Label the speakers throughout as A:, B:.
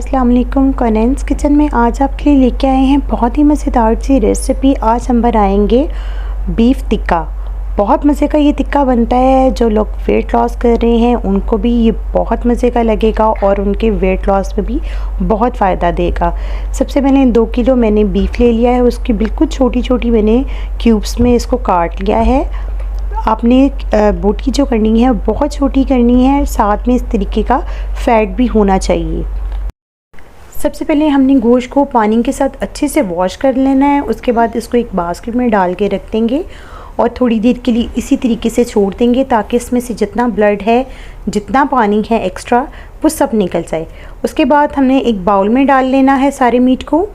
A: अस्सलाम वालेकुम। कॉनेंस किचन में आज आपके लिए लेके आए हैं बहुत ही मज़ेदार सी रेसिपी। आज हम बनाएंगे बीफ टिक्का। बहुत मज़े का ये टिक्का बनता है। जो लोग वेट लॉस कर रहे हैं उनको भी ये बहुत मज़े का लगेगा और उनके वेट लॉस में भी बहुत फ़ायदा देगा। सबसे पहले 2 किलो मैंने बीफ ले लिया है। उसकी बिल्कुल छोटी छोटी मैंने क्यूब्स में इसको काट लिया है। आपने बोटी जो करनी है बहुत छोटी करनी है, साथ में इस तरीके का फैट भी होना चाहिए। सबसे पहले हमने गोश्त को पानी के साथ अच्छे से वॉश कर लेना है। उसके बाद इसको एक बास्केट में डाल के रख देंगे और थोड़ी देर के लिए इसी तरीके से छोड़ देंगे ताकि इसमें से जितना ब्लड है, जितना पानी है एक्स्ट्रा, वो सब निकल जाए। उसके बाद हमने एक बाउल में डाल लेना है सारे मीट को।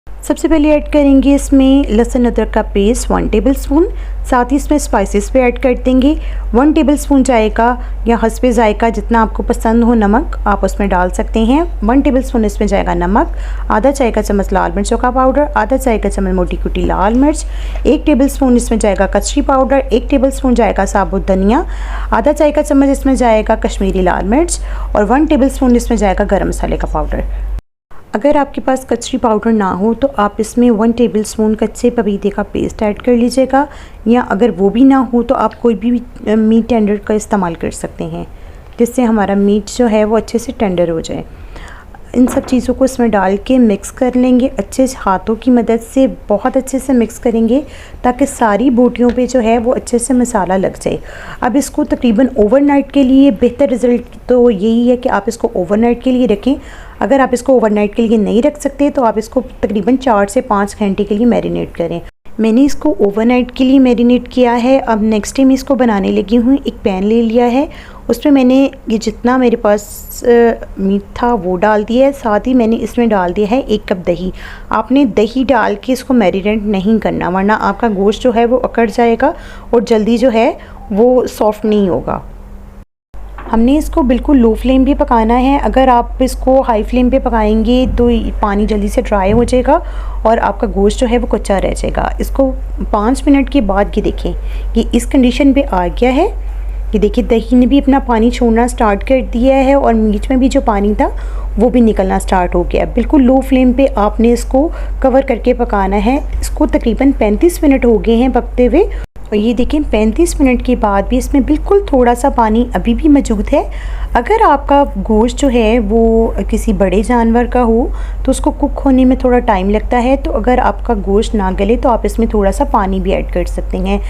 A: सबसे पहले ऐड करेंगे इसमें लहसुन अदरक का पेस्ट 1 टेबलस्पून। साथ ही इसमें स्पाइसेस भी ऐड कर देंगे। 1 टेबलस्पून जाएगा या हस्बे जायका जितना आपको पसंद हो नमक आप उसमें डाल सकते हैं। 1 टेबलस्पून इसमें जाएगा नमक, आधा चाय का चम्मच लाल मिर्चों का पाउडर, आधा चाय का चम्मच मोटी कुटी लाल मिर्च, 1 टेबलस्पून इसमें जाएगा कच्ची पाउडर, 1 टेबलस्पून जाएगा साबुत धनिया, आधा चाय का चम्मच इसमें जाएगा कश्मीरी लाल मिर्च और 1 टेबलस्पून इसमें जाएगा गरम मसाले का पाउडर। अगर आपके पास कच्ची पाउडर ना हो तो आप इसमें 1 टेबलस्पून कच्चे पपीते का पेस्ट ऐड कर लीजिएगा, या अगर वो भी ना हो तो आप कोई भी मीट टेंडर का इस्तेमाल कर सकते हैं, जिससे हमारा मीट जो है वो अच्छे से टेंडर हो जाए। इन सब चीज़ों को इसमें डाल के मिक्स कर लेंगे अच्छे से, हाथों की मदद से बहुत अच्छे से मिक्स करेंगे ताकि सारी बोटियों पे जो है वो अच्छे से मसाला लग जाए। अब इसको तकरीबन ओवरनाइट के लिए, बेहतर रिज़ल्ट तो यही है कि आप इसको ओवरनाइट के लिए रखें। अगर आप इसको ओवरनाइट के लिए नहीं रख सकते तो आप इसको तकरीबन 4 से 5 घंटे के लिए मैरिनेट करें। मैंने इसको ओवरनाइट के लिए मैरिनेट किया है। अब नेक्स्ट टाइम इसको बनाने लगी हूँ। एक पैन ले लिया है, उसमें मैंने ये जितना मेरे पास मीट था वो डाल दिया है। साथ ही मैंने इसमें डाल दिया है 1 कप दही। आपने दही डाल के इसको मैरिनेट नहीं करना, वरना आपका गोश्त जो है वो अकड़ जाएगा और जल्दी जो है वो सॉफ्ट नहीं होगा। हमने इसको बिल्कुल लो फ्लेम पे पकाना है। अगर आप इसको हाई फ्लेम पे पकाएंगे तो पानी जल्दी से ड्राई हो जाएगा और आपका गोश्त जो है वो कच्चा रह जाएगा। इसको 5 मिनट के बाद ये देखें, ये इस कंडीशन पे आ गया है। ये देखिए दही ने भी अपना पानी छोड़ना स्टार्ट कर दिया है और मीट में भी जो पानी था वो भी निकलना स्टार्ट हो गया। बिल्कुल लो फ्लेम पे आपने इसको कवर करके पकाना है। इसको तकरीबन 35 मिनट हो गए हैं पकते हुए और ये देखें 35 मिनट के बाद भी इसमें बिल्कुल थोड़ा सा पानी अभी भी मौजूद है। अगर आपका गोश्त जो है वो किसी बड़े जानवर का हो तो उसको कुक होने में थोड़ा टाइम लगता है, तो अगर आपका गोश्त ना गले तो आप इसमें थोड़ा सा पानी भी ऐड कर सकते हैं।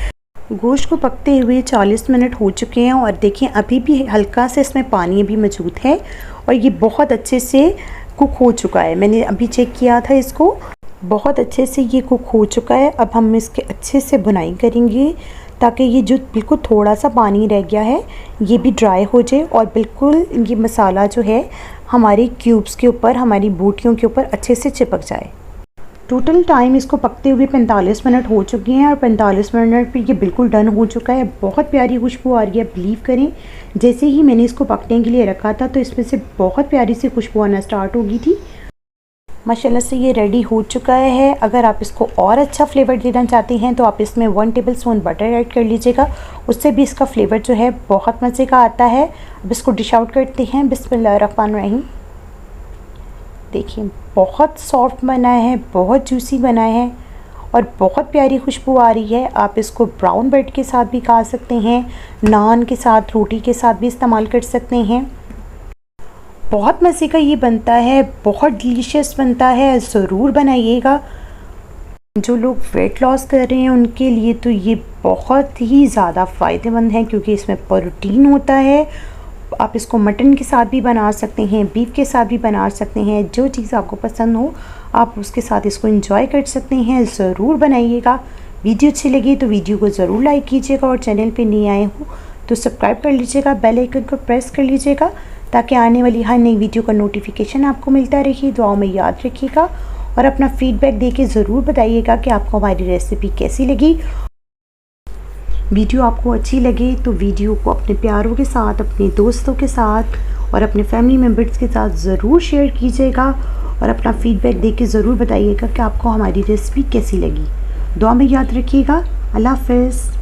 A: गोश्त को पकते हुए 40 मिनट हो चुके हैं और देखें अभी भी हल्का से इसमें पानी भी मौजूद है और ये बहुत अच्छे से कुक हो चुका है। मैंने अभी चेक किया था इसको, बहुत अच्छे से ये कुक हो चुका है। अब हम इसके अच्छे से बुनाई करेंगे ताकि ये जो बिल्कुल थोड़ा सा पानी रह गया है ये भी ड्राई हो जाए और बिल्कुल ये मसाला जो है हमारी क्यूब्स के ऊपर, हमारी बोटियों के ऊपर अच्छे से चिपक जाए। टोटल टाइम इसको पकते हुए 45 मिनट हो चुके हैं और 45 मिनट पर ये बिल्कुल डन हो चुका है। बहुत प्यारी खुशबू आ रही है। बिलीव करें जैसे ही मैंने इसको पकने के लिए रखा था तो इसमें से बहुत प्यारी सी खुशबू आना स्टार्ट हो गई थी। माशाल्लाह से ये रेडी हो चुका है। अगर आप इसको और अच्छा फ्लेवर देना चाहते हैं तो आप इसमें 1 टेबलस्पून बटर ऐड कर लीजिएगा, उससे भी इसका फ्लेवर जो है बहुत मज़े का आता है। अब इसको डिश आउट करते हैं। बिस्मिल्लाहिर्रहमानिर्रहीम। देखिए बहुत सॉफ्ट बना है, बहुत जूसी बना है और बहुत प्यारी खुशबू आ रही है। आप इसको ब्राउन ब्रेड के साथ भी खा सकते हैं, नान के साथ, रोटी के साथ भी इस्तेमाल कर सकते हैं। बहुत मज़े का ये बनता है, बहुत डिलीशियस बनता है। ज़रूर बनाइएगा। जो लोग वेट लॉस कर रहे हैं उनके लिए तो ये बहुत ही ज़्यादा फ़ायदेमंद है क्योंकि इसमें प्रोटीन होता है। आप इसको मटन के साथ भी बना सकते हैं, बीफ के साथ भी बना सकते हैं। जो चीज़ आपको पसंद हो आप उसके साथ इसको एंजॉय कर सकते हैं। ज़रूर बनाइएगा। वीडियो अच्छी लगी तो वीडियो को ज़रूर लाइक कीजिएगा और चैनल पे नहीं आए हो तो सब्सक्राइब कर लीजिएगा, बेल आइकन को प्रेस कर लीजिएगा ताकि आने वाली हर नई वीडियो का नोटिफिकेशन आपको मिलता रहे। दुआओं में याद रखिएगा और अपना फीडबैक देके ज़रूर बताइएगा कि आपको हमारी रेसिपी कैसी लगी। वीडियो आपको अच्छी लगे तो वीडियो को अपने प्यारों के साथ, अपने दोस्तों के साथ और अपने फैमिली मेम्बर्स के साथ ज़रूर शेयर कीजिएगा और अपना फीडबैक देके ज़रूर बताइएगा कि आपको हमारी रेसिपी कैसी लगी। दुआ में याद रखिएगा। अल्लाह हाफ़िज़।